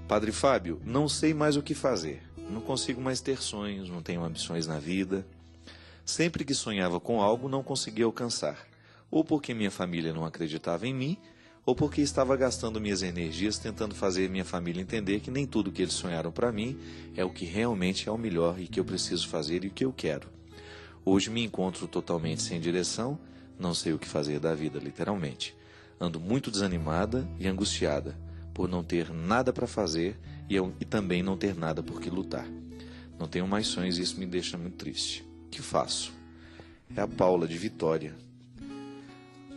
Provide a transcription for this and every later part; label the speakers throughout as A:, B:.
A: Padre Fábio, não sei mais o que fazer. Não consigo mais ter sonhos, não tenho ambições na vida. Sempre que sonhava com algo, não conseguia alcançar. Ou porque minha família não acreditava em mim, ou porque estava gastando minhas energias tentando fazer minha família entender que nem tudo que eles sonharam para mim é o que realmente é o melhor e que eu preciso fazer e o que eu quero. Hoje me encontro totalmente sem direção, não sei o que fazer da vida, literalmente. Ando muito desanimada e angustiada, por não ter nada para fazer e também não ter nada por que lutar. Não tenho mais sonhos e isso me deixa muito triste. O que faço? É a Paula de Vitória.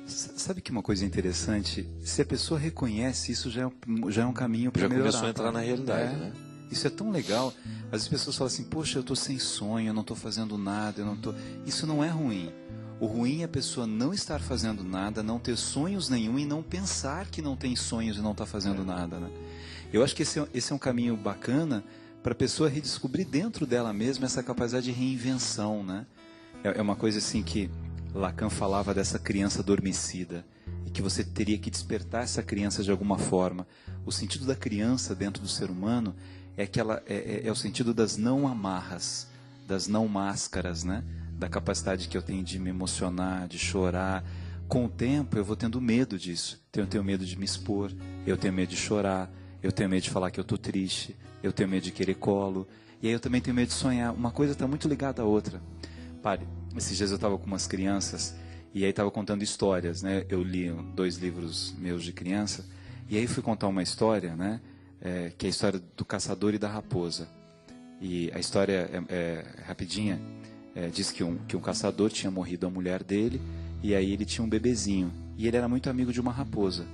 B: Sabe que uma coisa interessante? Se a pessoa reconhece, isso já é um caminho para melhorar.
A: Já começou a entrar na realidade, né?
B: Isso é tão legal. Às vezes as pessoas falam assim, poxa, eu estou sem sonho, eu não estou fazendo nada, Isso não é ruim. O ruim é a pessoa não estar fazendo nada, não ter sonhos nenhum e não pensar que não tem sonhos e não está fazendo nada, né? Eu acho que esse é um caminho bacana para a pessoa redescobrir dentro dela mesma essa capacidade de reinvenção, né? É uma coisa assim que Lacan falava dessa criança adormecida e que você teria que despertar essa criança de alguma forma. O sentido da criança dentro do ser humano é que ela é o sentido das não amarras, das não máscaras, né? Da capacidade que eu tenho de me emocionar, de chorar. Com o tempo eu vou tendo medo disso. Então, eu tenho medo de me expor, eu tenho medo de chorar, eu tenho medo de falar que eu estou triste, eu tenho medo de querer colo. E aí eu também tenho medo de sonhar. Uma coisa está muito ligada à outra. Pare, esses dias eu estava com umas crianças e aí estava contando histórias, né? Eu li 2 livros meus de criança e aí fui contar uma história, né? Que é a história do caçador e da raposa. E a história é rapidinha. Diz que um caçador tinha morrido a mulher dele e aí ele tinha um bebezinho e ele era muito amigo de uma raposa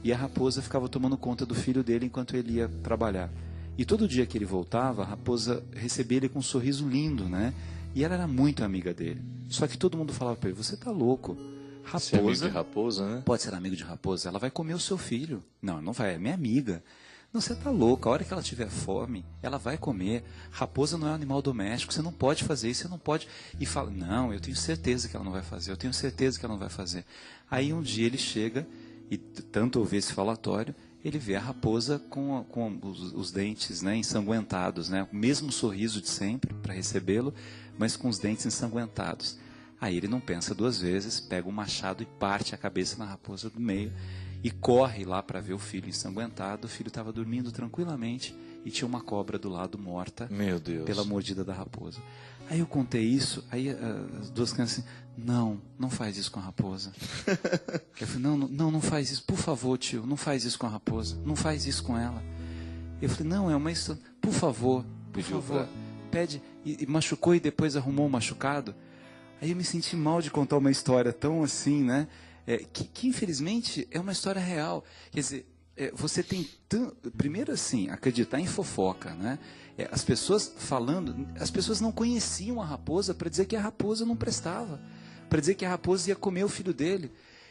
B: e a raposa ficava tomando conta do filho dele enquanto ele ia trabalhar e todo dia que ele voltava a raposa recebia ele com um sorriso lindo, né? E ela era muito amiga dele, só que todo mundo falava para ele, você tá louco, raposa,
A: ser amigo de raposa, né?
B: Pode ser amigo de raposa, ela vai comer o seu filho. Não vai, é minha amiga. Não, você tá louco, a hora que ela tiver fome, ela vai comer. Raposa não é um animal doméstico, você não pode fazer isso, você não pode. E fala, não, eu tenho certeza que ela não vai fazer, eu tenho certeza que ela não vai fazer. Aí um dia ele chega, e tanto ouvir esse falatório, ele vê a raposa com os dentes, né, ensanguentados, né, o mesmo sorriso de sempre para recebê-lo, mas com os dentes ensanguentados. Aí ele não pensa 2 vezes, pega um machado e parte a cabeça na raposa do meio, e corre lá para ver o filho ensanguentado. O filho estava dormindo tranquilamente e tinha uma cobra do lado morta.
A: Meu Deus.
B: Pela mordida da raposa. Aí eu contei isso, aí as 2 crianças assim, não faz isso com a raposa. Eu falei, não faz isso, por favor, tio, não faz isso com a raposa, não faz isso com ela. Eu falei, não, é uma história, por favor, pede, e machucou e depois arrumou o machucado. Aí eu me senti mal de contar uma história tão assim, né? Que infelizmente é uma história real. Quer dizer, você tem primeiro assim, acreditar em fofoca, né? As pessoas falando, as pessoas não conheciam a raposa para dizer que a raposa não prestava, para dizer que a raposa ia comer o filho dele.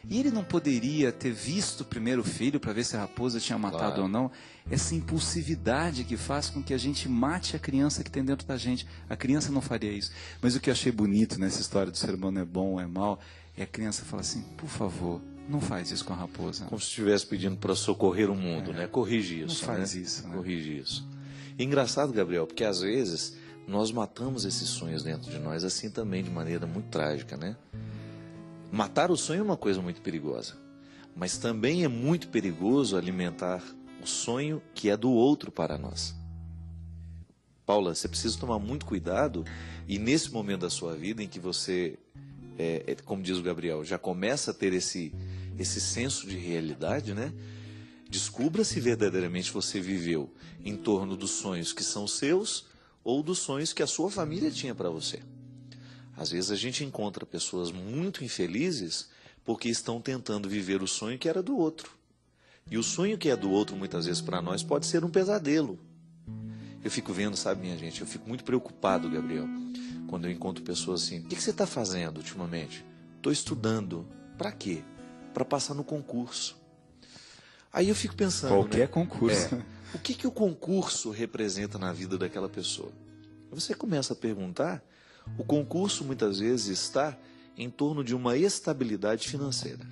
B: E ele não poderia ter visto primeiro o filho para ver se a raposa tinha matado ou não. Essa impulsividade que faz com que a gente mate a criança que tem dentro da gente. A criança não faria isso. Mas o que eu achei bonito nessa história do ser humano é bom ou é mal, é a criança falar assim, por favor, não faz isso com a raposa.
A: Como se estivesse pedindo para socorrer o mundo, né? Corrige isso.
B: Não faz isso. Né?
A: Corrige isso. E engraçado, Gabriel, porque às vezes nós matamos esses sonhos dentro de nós assim também, de maneira muito trágica, né? Matar o sonho é uma coisa muito perigosa, mas também é muito perigoso alimentar o sonho que é do outro para nós. Paula, você precisa tomar muito cuidado e nesse momento da sua vida em que você, como diz o Gabriel, já começa a ter esse senso de realidade, né? Descubra se verdadeiramente você viveu em torno dos sonhos que são seus ou dos sonhos que a sua família tinha para você. Às vezes a gente encontra pessoas muito infelizes porque estão tentando viver o sonho que era do outro. E o sonho que é do outro, muitas vezes, para nós, pode ser um pesadelo. Eu fico vendo, sabe, minha gente, eu fico muito preocupado, Gabriel, quando eu encontro pessoas assim, o que você está fazendo ultimamente? Estou estudando. Para quê? Para passar no concurso. Aí eu fico pensando,
B: qualquer concurso.
A: O que o concurso representa na vida daquela pessoa? Você começa a perguntar. O concurso muitas vezes está em torno de uma estabilidade financeira.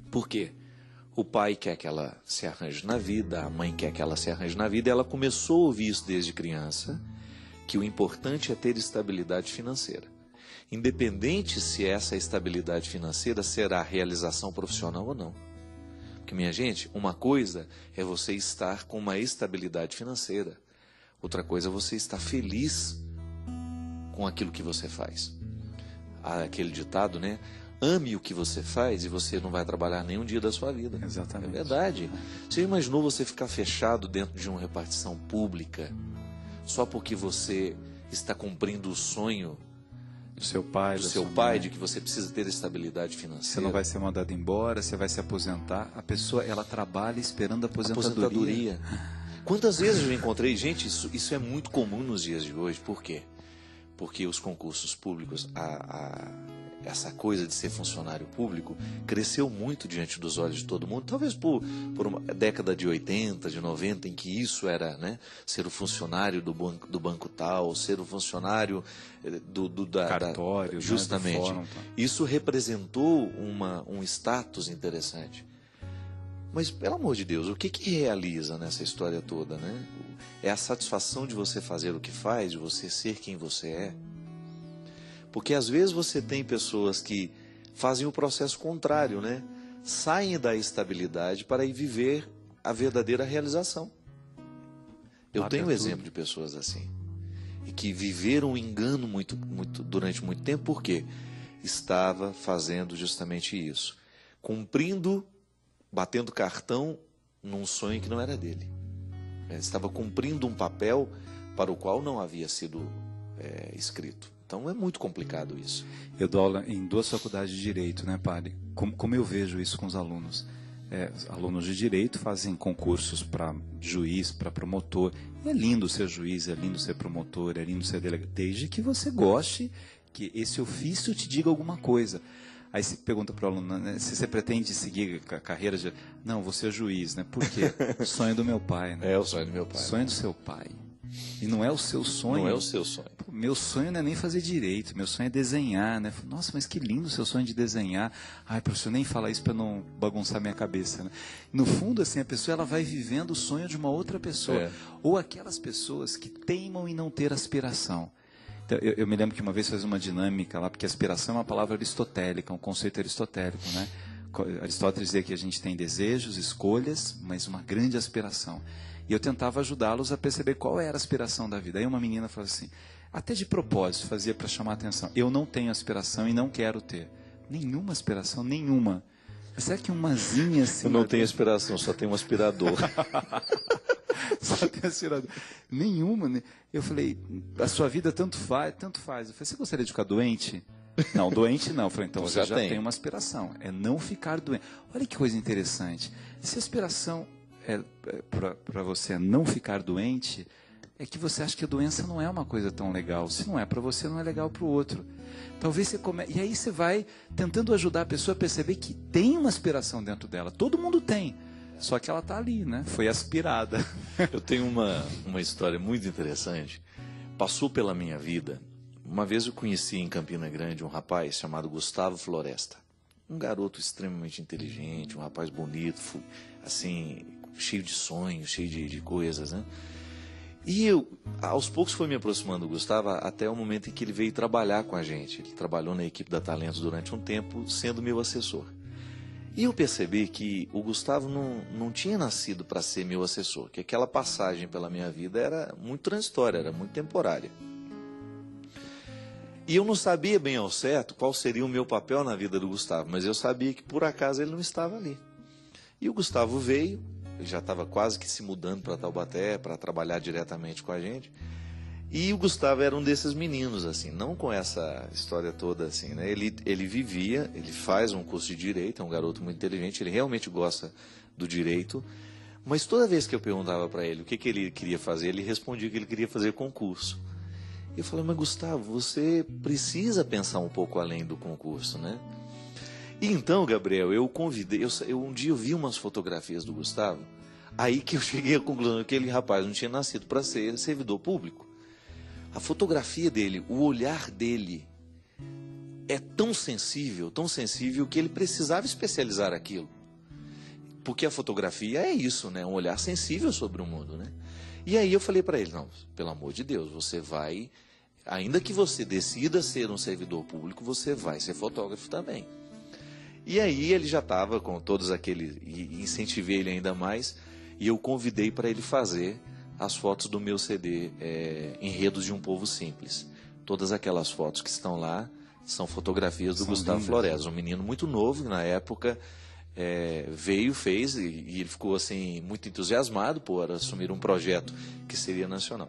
A: Por quê? O pai quer que ela se arranje na vida, a mãe quer que ela se arranje na vida, e ela começou a ouvir isso desde criança, que o importante é ter estabilidade financeira. Independente se essa estabilidade financeira será realização profissional ou não. Porque, minha gente, uma coisa é você estar com uma estabilidade financeira. Outra coisa é você estar feliz com aquilo que você faz. Há aquele ditado, né? Ame o que você faz e você não vai trabalhar nenhum dia da sua vida.
B: Exatamente.
A: É verdade. Você imaginou você ficar fechado dentro de uma repartição pública só porque você está cumprindo o sonho
B: do seu pai,
A: de que você precisa ter estabilidade financeira?
B: Você não vai ser mandado embora, você vai se aposentar. A pessoa, ela trabalha esperando a aposentadoria.
A: Quantas vezes eu encontrei, gente, isso é muito comum nos dias de hoje. Por quê? Porque os concursos públicos, essa coisa de ser funcionário público cresceu muito diante dos olhos de todo mundo, talvez por uma década de 80, de 90, em que isso era, né, ser o funcionário do banco tal, ser o funcionário do
B: cartório,
A: justamente.
B: Né, do fórum, tá.
A: Isso representou um status interessante. Mas, pelo amor de Deus, o que realiza nessa história toda, né? É a satisfação de você fazer o que faz, de você ser quem você é. Porque às vezes você tem pessoas que fazem o processo contrário, né? Saem da estabilidade para ir viver a verdadeira realização. Eu tenho um exemplo de pessoas assim. E que viveram um engano durante muito tempo, porque estava fazendo justamente isso. Batendo cartão num sonho que não era dele. Ele estava cumprindo um papel para o qual não havia sido escrito. Então é muito complicado isso.
B: Eu dou aula em 2 faculdades de Direito, né, padre? Como eu vejo isso com os alunos? Alunos de Direito fazem concursos para juiz, para promotor. É lindo ser juiz, é lindo ser promotor, é lindo ser delegado, desde que você goste que esse ofício te diga alguma coisa. Aí você pergunta para o aluno, né, se você pretende seguir a carreira de... Não, você é juiz, né? Por quê? Sonho do meu pai, né?
A: É o sonho do meu pai.
B: Sonho do seu pai. E não é o seu sonho.
A: Não é o seu sonho.
B: Pô, meu sonho não é nem fazer direito, meu sonho é desenhar, né? Nossa, mas que lindo o seu sonho de desenhar. Ai, professor, nem falar isso para não bagunçar minha cabeça, né? No fundo, assim, a pessoa ela vai vivendo o sonho de uma outra pessoa.
A: É.
B: Ou aquelas pessoas que teimam em não ter aspiração. Então, eu me lembro que uma vez fez uma dinâmica lá, porque aspiração é uma palavra aristotélica, um conceito aristotélico, né? Aristóteles dizia que a gente tem desejos, escolhas, mas uma grande aspiração. E eu tentava ajudá-los a perceber qual era a aspiração da vida. Aí uma menina falou assim, até de propósito, fazia para chamar a atenção. Eu não tenho aspiração e não quero ter. Nenhuma aspiração, nenhuma. Mas será que umazinha assim...
A: Eu não tenho aspiração, só tenho um aspirador.
B: Só tem aspirador. Nenhuma, né? Eu falei, a sua vida tanto faz. Eu falei, você gostaria de ficar doente? Não, doente não. Eu falei, então você já tem uma aspiração. É não ficar doente. Olha que coisa interessante. Se a aspiração para você não ficar doente, é que você acha que a doença não é uma coisa tão legal. Se não é para você, não é legal para o outro. Talvez você E aí você vai tentando ajudar a pessoa a perceber que tem uma aspiração dentro dela. Todo mundo tem. Só que ela está ali, né? Foi aspirada.
A: Eu tenho uma história muito interessante. Passou pela minha vida. Uma vez eu conheci em Campina Grande um rapaz chamado Gustavo Floresta. Um garoto extremamente inteligente, um rapaz bonito, assim, cheio de sonhos, cheio de coisas, né? E eu, aos poucos, fui me aproximando do Gustavo até o momento em que ele veio trabalhar com a gente. Ele trabalhou na equipe da Talentos durante um tempo, sendo meu assessor. E eu percebi que o Gustavo não tinha nascido para ser meu assessor, que aquela passagem pela minha vida era muito transitória, era muito temporária. E eu não sabia bem ao certo qual seria o meu papel na vida do Gustavo, mas eu sabia que por acaso ele não estava ali. E o Gustavo veio, ele já estava quase que se mudando para Taubaté, para trabalhar diretamente com a gente. E o Gustavo era um desses meninos, assim, não com essa história toda, assim, né? Ele faz um curso de Direito, é um garoto muito inteligente, ele realmente gosta do Direito, mas toda vez que eu perguntava para ele o que ele queria fazer, ele respondia que ele queria fazer concurso. Eu falei, mas Gustavo, você precisa pensar um pouco além do concurso, né? E então, Gabriel, eu convidei, um dia eu vi umas fotografias do Gustavo, aí que eu cheguei à conclusão que aquele rapaz não tinha nascido para ser servidor público. A fotografia dele, o olhar dele é tão sensível que ele precisava especializar aquilo. porque a fotografia é isso, né? Um olhar sensível sobre o mundo, né? E aí eu falei para ele, não, pelo amor de Deus, você vai, ainda que você decida ser um servidor público, você vai ser fotógrafo também. E aí ele já estava com todos aqueles, e incentivei ele ainda mais, e eu convidei para ele fazer as fotos do meu CD, Enredos de um Povo Simples. Todas aquelas fotos que estão lá são fotografias do Gustavo Flores, um menino muito novo, que na época veio, fez, e ele ficou assim muito entusiasmado por assumir um projeto que seria nacional.